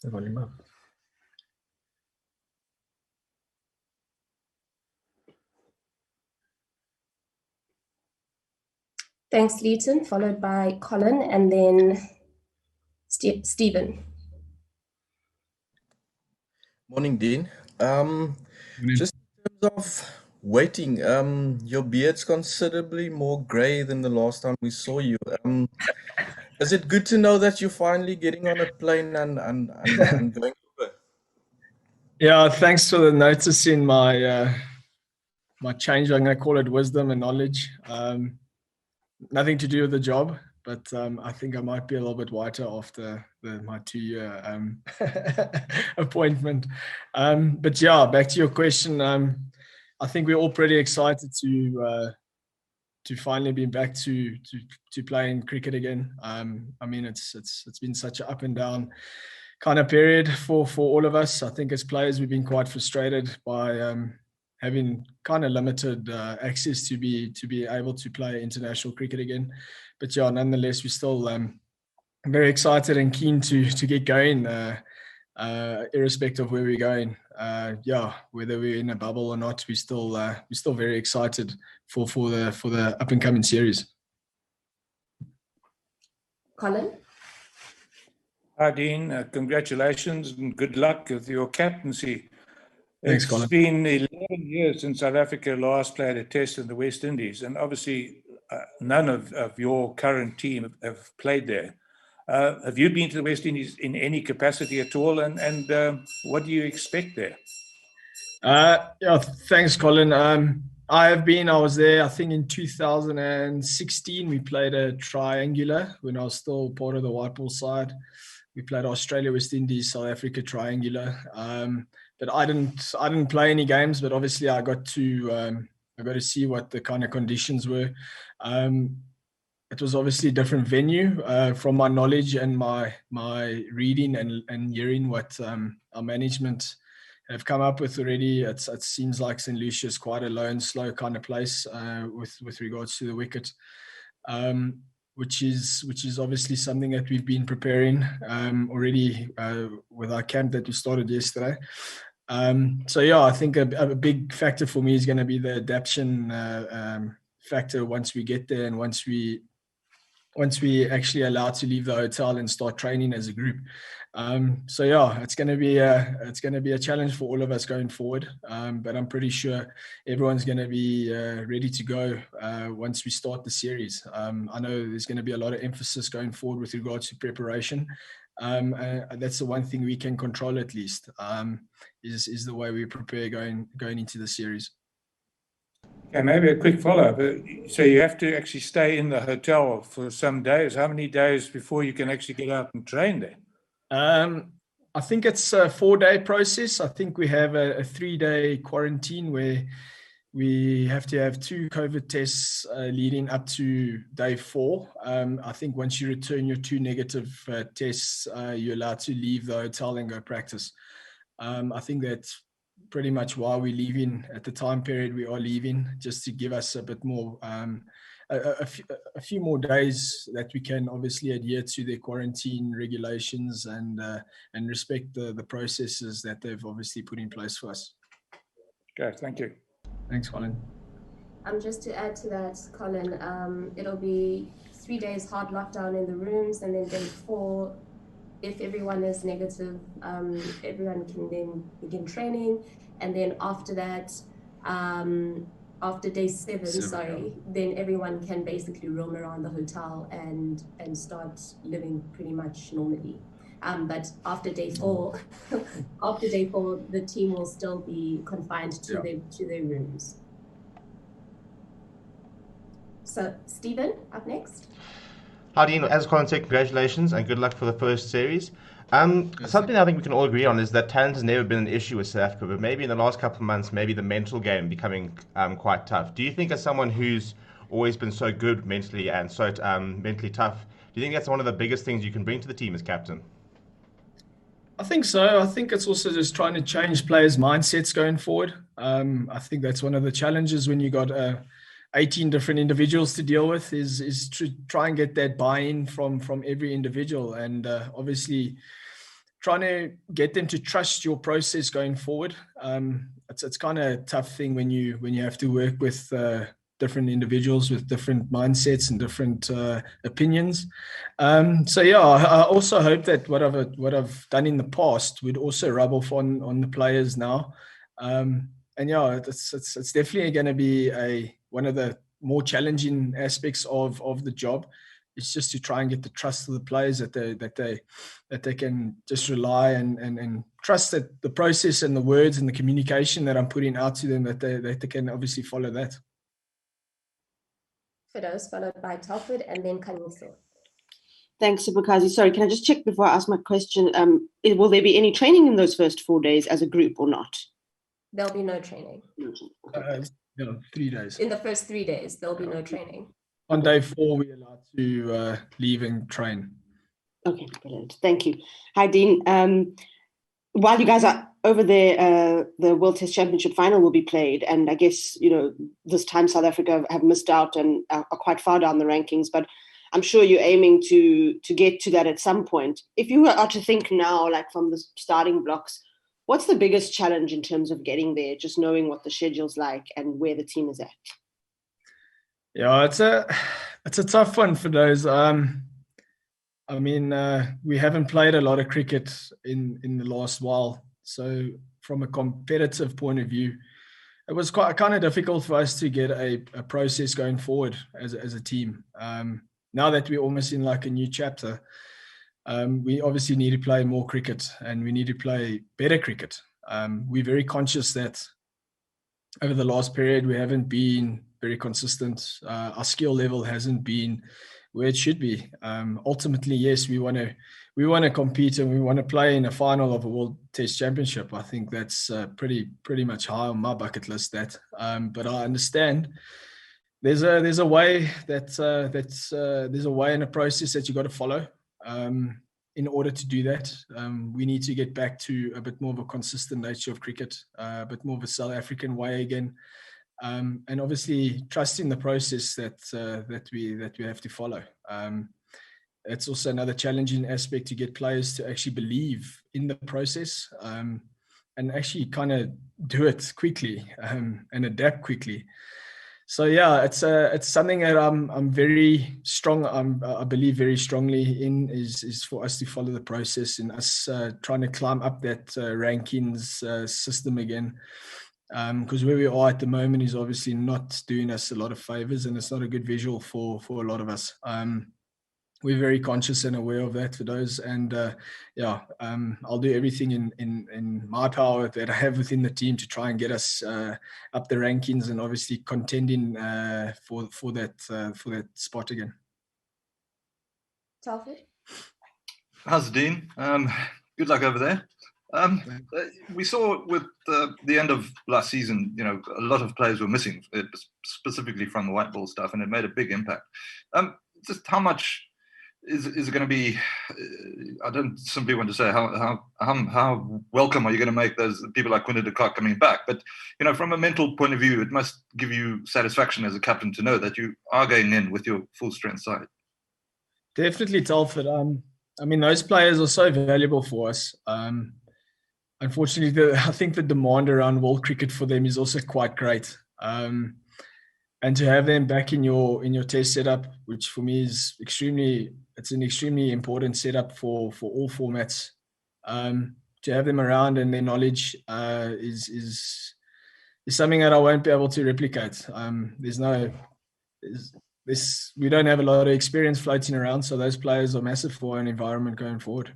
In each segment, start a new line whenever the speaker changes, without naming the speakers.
the volume up.
Thanks, Leighton, followed by Colin, and then Stephen.
Morning, Dean. Just in terms of waiting, your beard's considerably more grey than the last time we saw you. Is it good to know that you're finally getting on a plane and going over?
Yeah, thanks for the notice in my my change. I'm going to call it wisdom and knowledge. Nothing to do with the job, but I think I might be a little bit whiter after my 2-year appointment. But yeah, back to your question. I think we're all pretty excited to finally be back to playing cricket again. I mean, it's been such an up and down kind of period for all of us. I think as players, we've been quite frustrated by having kind of limited access to be able to play international cricket again. But yeah, nonetheless, we're still very excited and keen to get going, irrespective of where we're going. Yeah, whether we're in a bubble or not, we're still very excited for the up and coming series.
Colin?
Hi, Dean. Congratulations and good luck with your captaincy.
Thanks, Colin.
It's been 11 years since South Africa last played a test in the West Indies, and obviously none of your current team have played there. Have you been to the West Indies in any capacity at all, and what do you expect there?
Yeah, thanks, Colin. I was there, I think in 2016, we played a triangular when I was still part of the white ball side. We played Australia, West Indies, South Africa triangular. But I didn't play any games, but obviously I got to see what the kind of conditions were. It was obviously a different venue. From my knowledge and my reading and hearing what our management have come up with already, it seems like St. Lucia is quite a low and slow kind of place with regards to the wicket, which is obviously something that we've been preparing already with our camp that we started yesterday. So yeah, I think a big factor for me is going to be the adaptation factor once we get there and once we actually allowed to leave the hotel and start training as a group. So yeah, it's going to be a challenge for all of us going forward. But I'm pretty sure everyone's going to be ready to go once we start the series. I know there's going to be a lot of emphasis going forward with regards to preparation. That's the one thing we can control, at least, is the way we prepare going into the series.
Okay, maybe a quick follow-up. So you have to actually stay in the hotel for some days. How many days before you can actually get out and train there?
I think it's a 4-day process. I think we have a 3-day quarantine where we have to have 2 COVID tests leading up to day 4. I think once you return your 2 negative tests, you're allowed to leave the hotel and go practice. I think that's pretty much why we're leaving at the time period we are leaving, just to give us a bit more, a few more days that we can obviously adhere to their quarantine regulations and respect the processes that they've obviously put in place for us.
Okay, thank you.
Thanks, Colin.
Just to add to that, Colin, it'll be 3 days hard lockdown in the rooms, and then day 4, if everyone is negative, everyone can then begin training. And then after that, after day 7, then everyone can basically roam around the hotel and start living pretty much normally. But after day 4, the team will still be confined to their rooms. So, Stephen, up next.
Hi, Dean. As Colin said, congratulations and good luck for the first series. Something I think we can all agree on is that talent has never been an issue with South Africa, but maybe in the last couple of months, maybe the mental game becoming quite tough. Do you think, as someone who's always been so good mentally and so mentally tough, do you think that's one of the biggest things you can bring to the team as captain?
I think so. I think it's also just trying to change players' mindsets going forward. I think that's one of the challenges when you got 18 different individuals to deal with is to try and get that buy-in from every individual, and obviously trying to get them to trust your process going forward. It's kind of a tough thing when you have to work with different individuals with different mindsets and different opinions. So yeah, I also hope that what I've done in the past would also rub off on the players now. And yeah, it's definitely going to be one of the more challenging aspects of the job. It's just to try and get the trust of the players that they can just rely and trust that the process and the words and the communication that I'm putting out to them, that they can obviously follow that.
Fidos, followed by Telford, and then Kanyiso.
Thanks, Sibukazi. Sorry, can I just check before I ask my question? Will there be any training in those first 4 days as a group or not?
There'll be no training.
3 days.
In the first 3 days, there'll be no training.
On day 4, we're allowed to leave and train.
Okay, brilliant. Thank you. Hi, Dean. While you guys are over there, the World Test Championship final will be played. And I guess, this time South Africa have missed out and are quite far down the rankings. But I'm sure you're aiming to get to that at some point. If you were to think now, like from the starting blocks, what's the biggest challenge in terms of getting there, just knowing what the schedule's like and where the team is at?
Yeah, it's a tough one for those. We haven't played a lot of cricket in the last while. So from a competitive point of view, it was quite kind of difficult for us to get a process going forward as a team. Now that we're almost in like a new chapter, we obviously need to play more cricket and we need to play better cricket. We're very conscious that over the last period, we haven't been very consistent. Our skill level hasn't been where it should be. Ultimately, yes, we want to compete and we want to play in a final of a World Test Championship. I think that's pretty much high on my bucket list. But I understand there's a way there's a way and a process that you got to follow. In order to do that, we need to get back to a bit more of a consistent nature of cricket, a bit more of a South African way again. And obviously trusting the process that we have to follow. It's also another challenging aspect to get players to actually believe in the process and actually kind of do it quickly and adapt quickly. So yeah, it's something that I'm very strong. I believe very strongly in is for us to follow the process and us trying to climb up that rankings system again. Because where we are at the moment is obviously not doing us a lot of favors, and it's not a good visual for a lot of us. We're very conscious and aware of that for those, and I'll do everything in my power that I have within the team to try and get us up the rankings and obviously contending for that spot again.
Telford?
How's it, Dean? Good luck over there. We saw with the end of last season, a lot of players were missing, specifically from the white ball stuff, and it made a big impact. Just how much is it going to be? I don't simply want to say how welcome are you going to make those people like Quinton de Kock coming back, but from a mental point of view, it must give you satisfaction as a captain to know that you are going in with your full strength side.
Definitely, Telford. Those players are so valuable for us. Unfortunately, I think the demand around world cricket for them is also quite great. And to have them back in your test setup, which for me is it's an extremely important setup for all formats. To have them around and their knowledge is something that I won't be able to replicate. We don't have a lot of experience floating around, so those players are massive for an environment going forward.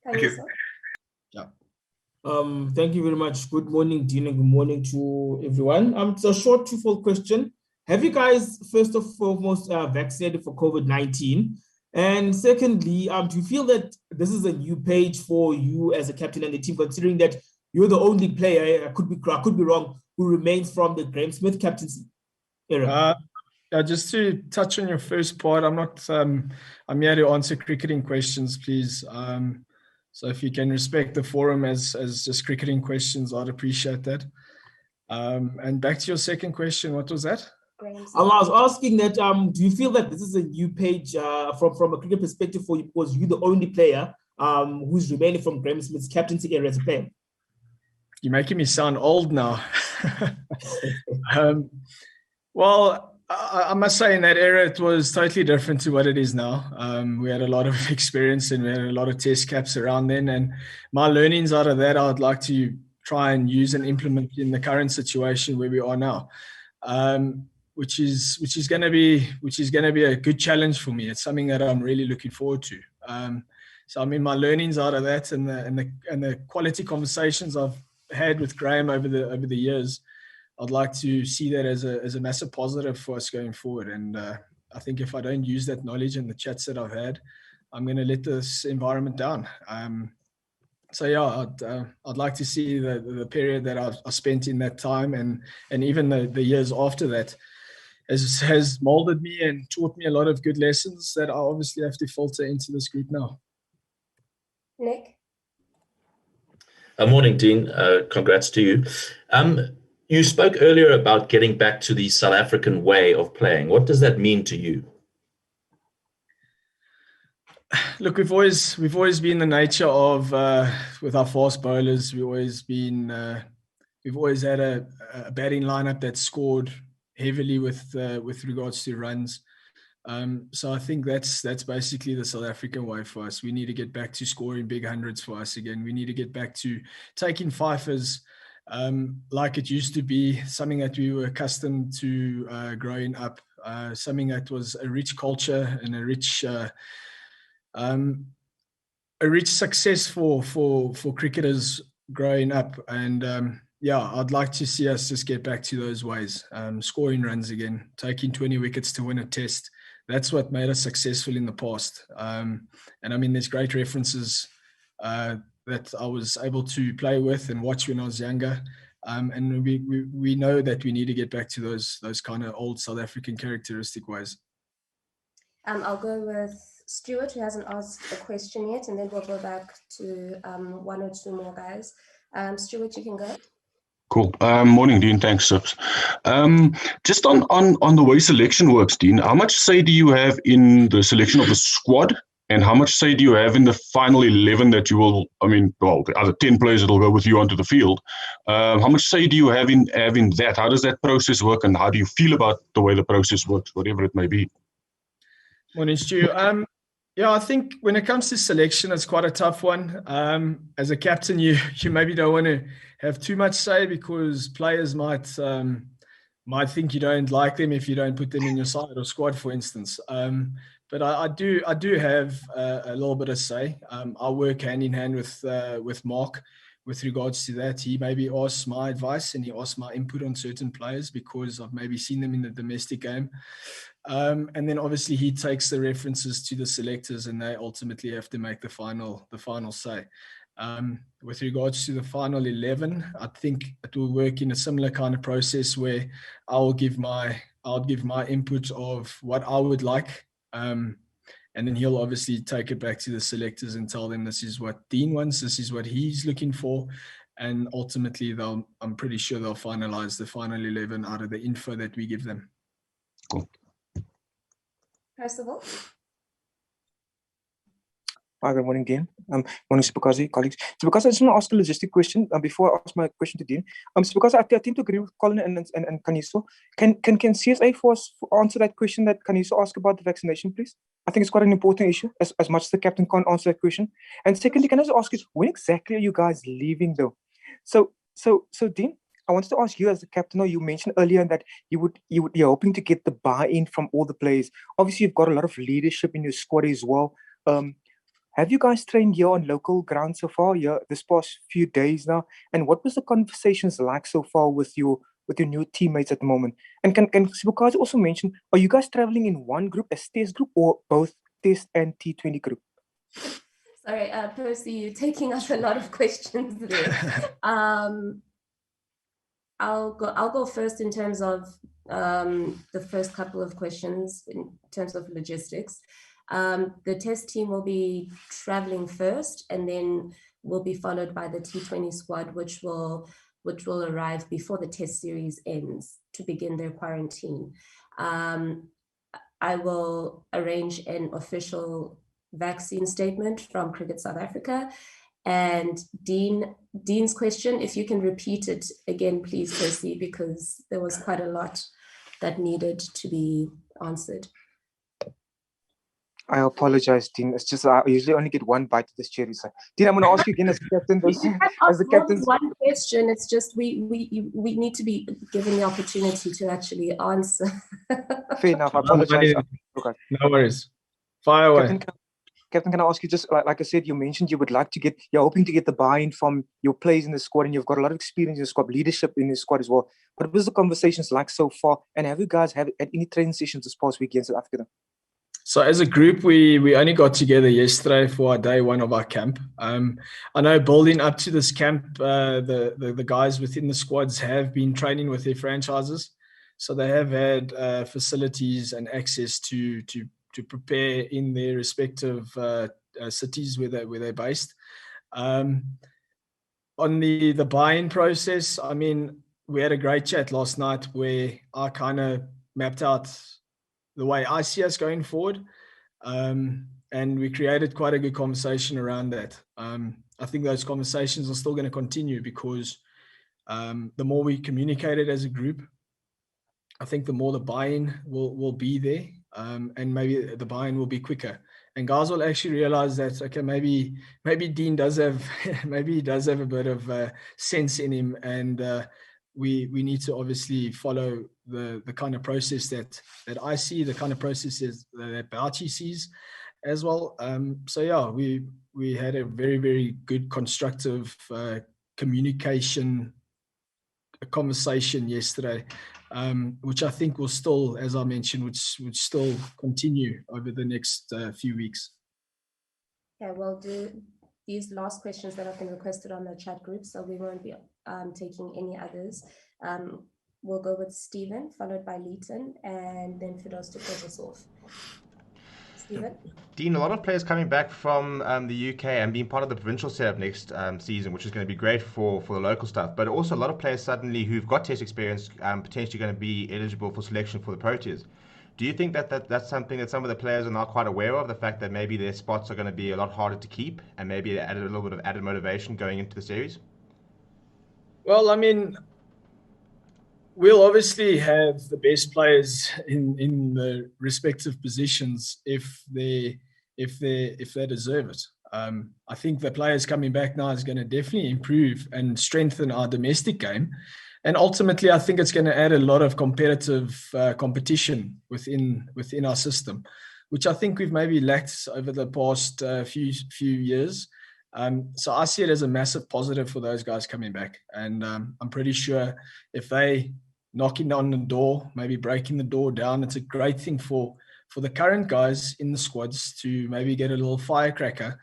Thank you.
Yeah.
Thank you very much. Good morning, Dean, and good morning to everyone. It's a short twofold question. Have you guys, first and foremost, vaccinated for COVID-19? And secondly, do you feel that this is a new page for you as a captain and the team, considering that you're the only player, I could be wrong, who remains from the Graeme Smith captaincy era?
Just to touch on your first part, I'm here to answer cricketing questions, please. So if you can respect the forum as just cricketing questions, I'd appreciate that. And back to your second question, what was that?
Grahamson.
I was asking that, do you feel that this is a new page from a cricket perspective for you, because you're the only player who's remaining from Graham Smith's captaincy era as a player?
You're making me sound old now. Well, I must say in that era, it was totally different to what it is now. We had a lot of experience and we had a lot of test caps around then. And my learnings out of that, I'd like to try and use and implement in the current situation where we are now, which is going to be a good challenge for me. It's something that I'm really looking forward to. So I mean, my learnings out of that and the quality conversations I've had with Graham over the years, I'd like to see that as a massive positive for us going forward. And I think if I don't use that knowledge and the chats that I've had, I'm going to let this environment down. So yeah, I'd like to see the period that I've spent in that time and even the years after that has molded me and taught me a lot of good lessons that I obviously have to filter into this group now.
Nick?
Morning, Dean. Congrats to you. You spoke earlier about getting back to the South African way of playing. What does that mean to you?
Look, we've always been the nature of with our fast bowlers. We've always had a batting lineup that scored heavily with regards to runs. So I think that's basically the South African way for us. We need to get back to scoring big hundreds for us again. We need to get back to taking fifers like it used to be, something that we were accustomed to growing up, something that was a rich culture and a rich success for cricketers growing up. And yeah, I'd like to see us just get back to those ways, scoring runs again, taking 20 wickets to win a test. That's what made us successful in the past. And I mean, there's great references that I was able to play with and watch when I was younger. And we know that we need to get back to those kind of old South African characteristic ways.
I'll go with Stuart, who hasn't asked a question yet, and then we'll go back to one or two more guys. Stuart, you can go.
Cool. Morning, Dean. Thanks, Sips. Just on the way selection works, Dean, how much say do you have in the selection of the squad? And how much say do you have in the final 11 that you will, the other 10 players that will go with you onto the field? How much say do you have in that? How does that process work? And how do you feel about the way the process works, whatever it may be?
Morning, Stu. Yeah, I think when it comes to selection, it's quite a tough one. As a captain, you maybe don't want to have too much say because players might think you don't like them if you don't put them in your side or squad, for instance. But I do have a little bit of say. I work hand in hand with Mark with regards to that. He maybe asks my advice and he asks my input on certain players because I've maybe seen them in the domestic game. And then obviously he takes the references to the selectors and they ultimately have to make the final say. With regards to the final 11, I think it will work in a similar kind of process where I'll give my input of what I would like. And then he'll obviously take it back to the selectors and tell them this is what Dean wants, this is what he's looking for. And ultimately I'm pretty sure they'll finalize the final 11 out of the info that we give them.
Cool.
Percival?
Hi, good morning, Dean. Morning, Sipakazi, colleagues. Sipakazi, I just want to ask a logistic question before I ask my question to Dean. Sipakazi, I tend to agree with Colin and Kaniso. Can CSA for us answer that question that Kaniso asked about the vaccination, please? I think it's quite an important issue, as much as the captain can't answer that question. And secondly, can I just ask you, when exactly are you guys leaving, though? So Dean, I wanted to ask you as the captain, you mentioned earlier that you're hoping to get the buy-in from all the players. Obviously, you've got a lot of leadership in your squad as well. Have you guys trained here on local ground so far, this past few days now? And what was the conversations like so far with your new teammates at the moment? And can Sipakazi also mention, are you guys traveling in one group, as test group, or both test and T20 group?
Sorry, Percy, you're taking us a lot of questions there. I'll go first in terms of the first couple of questions in terms of logistics. The test team will be traveling first and then will be followed by the T20 squad, which will which will arrive before the test series ends to begin their quarantine. I will arrange an official vaccine statement from Cricket South Africa. And Dean's question, if you can repeat it again, please, Percy, because there was quite a lot that needed to be answered.
I apologize, Dean. It's just I usually only get one bite of this cherry. So, Dean, I'm going to ask you again as captain.
As the captain, one question. It's just we need to be given the opportunity to actually answer.
Fair enough. I apologize.
No worries. Fire away.
Captain, can I ask you just like I said, you mentioned you're hoping to get the buy-in from your players in the squad, and you've got a lot of experience in the squad, leadership in the squad as well. What was the conversations like so far? And have you guys had any training sessions this past week in South Africa?
So as a group, we only got together yesterday for our day one of our camp. I know building up to this camp, the guys within the squads have been training with their franchises. So they have had facilities and access to prepare in their respective cities where they're based. On the buy-in process, I mean, we had a great chat last night where I kind of mapped out the way I see us going forward. And we created quite a good conversation around that. I think those conversations are still going to continue because the more we communicate it as a group, I think the more the buy-in will be there. And maybe the buy-in will be quicker. And guys will actually realize that, okay, maybe Dean does have, maybe he does have a bit of sense in him, and we need to obviously follow the kind of process that I see, the kind of processes that Bouchy sees as well. So yeah, we had a very, very good constructive communication conversation yesterday, which I think will still, as I mentioned, would still continue over the next few weeks.
Yeah, we'll do these last questions that have been requested on the chat group, so we won't be taking any others. We'll go with Stephen, followed by Leighton, and then Fidos to close us off. Stephen?
Dean, a lot of players coming back from the UK and being part of the provincial setup next season, which is going to be great for the local stuff. But also a lot of players suddenly who've got test experience potentially going to be eligible for selection for the Proteas. Do you think that's something that some of the players are not quite aware of, the fact that maybe their spots are going to be a lot harder to keep and maybe added a little bit of added motivation going into the series?
Well, I mean, we'll obviously have the best players in the respective positions if they deserve it. I think the players coming back now is going to definitely improve and strengthen our domestic game. And ultimately, I think it's going to add a lot of competitive competition within our system, which I think we've maybe lacked over the past few years. So I see it as a massive positive for those guys coming back. And I'm pretty sure if they knocking on the door, maybe breaking the door down, it's a great thing for the current guys in the squads to maybe get a little firecracker.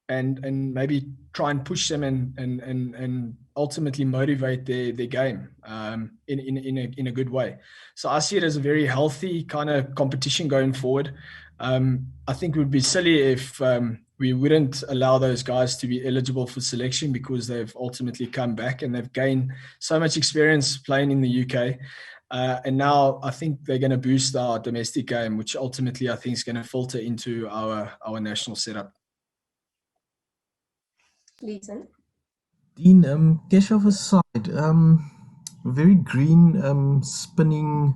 And maybe try and push them and ultimately motivate their game in a good way. So I see it as a very healthy kind of competition going forward. I think it would be silly if we wouldn't allow those guys to be eligible for selection because they've ultimately come back and they've gained so much experience playing in the UK. And now I think they're going to boost our domestic game, which ultimately I think is going to filter into our national setup.
Leighton?
Dean, Keshav aside, very green spinning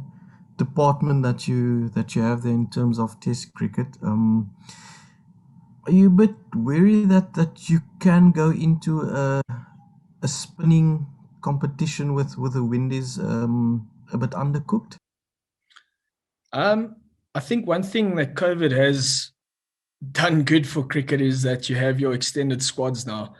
department that you have there in terms of Test cricket. Are you a bit wary that you can go into a spinning competition with the Windies a bit undercooked?
I think one thing that COVID has done good for cricket is that you have your extended squads now,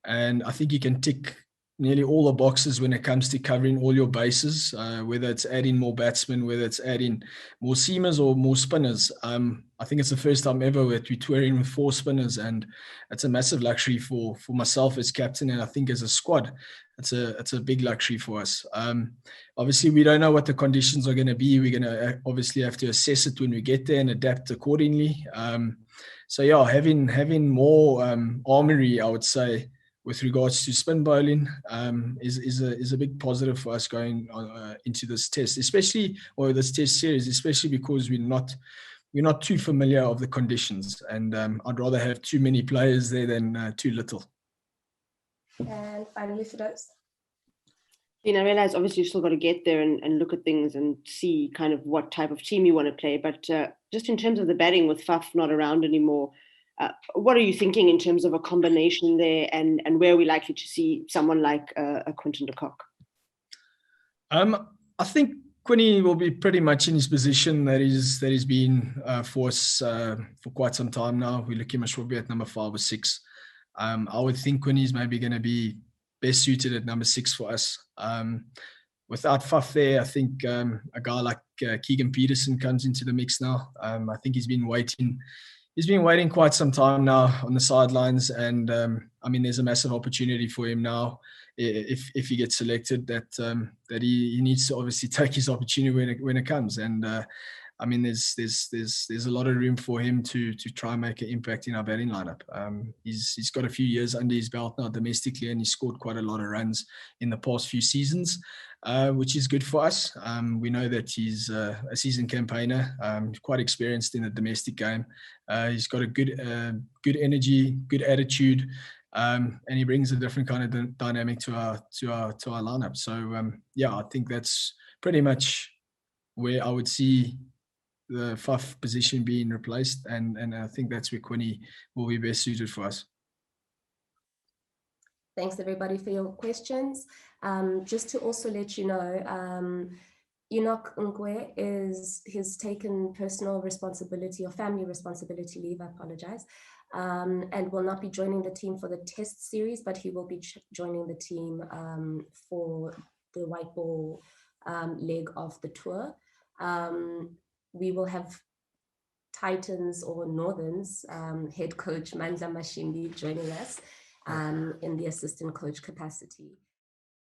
and I think you can tick nearly all the boxes when it comes to covering all your bases, whether it's adding more batsmen, whether it's adding more seamers or more spinners. I think it's the first time ever that we're touring with 4 spinners, and it's a massive luxury for myself as captain, and I think as a squad it's a big luxury for us. Obviously we don't know what the conditions are going to be. We're going to obviously have to assess it when we get there and adapt accordingly. So yeah, having more armory, I would say, with regards to spin bowling is a big positive for us going into this test, especially, or this test series, especially because we're not too familiar of the conditions, and I'd rather have too many players there than too little.
And finally, Firdous.
I realize obviously you've still got to get there and look at things and see kind of what type of team you want to play. But just in terms of the batting with Faf not around anymore, what are you thinking in terms of a combination there, and where are we likely to see someone like a Quinton de Kock?
I think Quinny will be pretty much in his position that he's been for us for quite some time now. We look him at be at number 5 or 6. I would think Quinny's maybe going to be best suited at number 6 for us. Without Faf there, I think a guy like Keegan Peterson comes into the mix now. I think he's been waiting quite some time now on the sidelines, and there's a massive opportunity for him now if he gets selected, that he needs to obviously take his opportunity when it comes. And there's a lot of room for him to try and make an impact in our batting lineup. He's got a few years under his belt now domestically, and he's scored quite a lot of runs in the past few seasons, which is good for us. We know that he's a seasoned campaigner, quite experienced in the domestic game. He's got a good energy, good attitude, and he brings a different kind of dynamic to our lineup. So I think that's pretty much where I would see the Faf position being replaced, and I think that's where Quinny will be best suited for us.
Thanks everybody for your questions. Just to also let you know, Enoch Ngwe has taken personal responsibility or family responsibility leave, I apologize, and will not be joining the team for the test series, but he will be joining the team for the white ball leg of the tour. We will have Titans or Northerns head coach Mandla Mashindi joining us in the assistant coach capacity.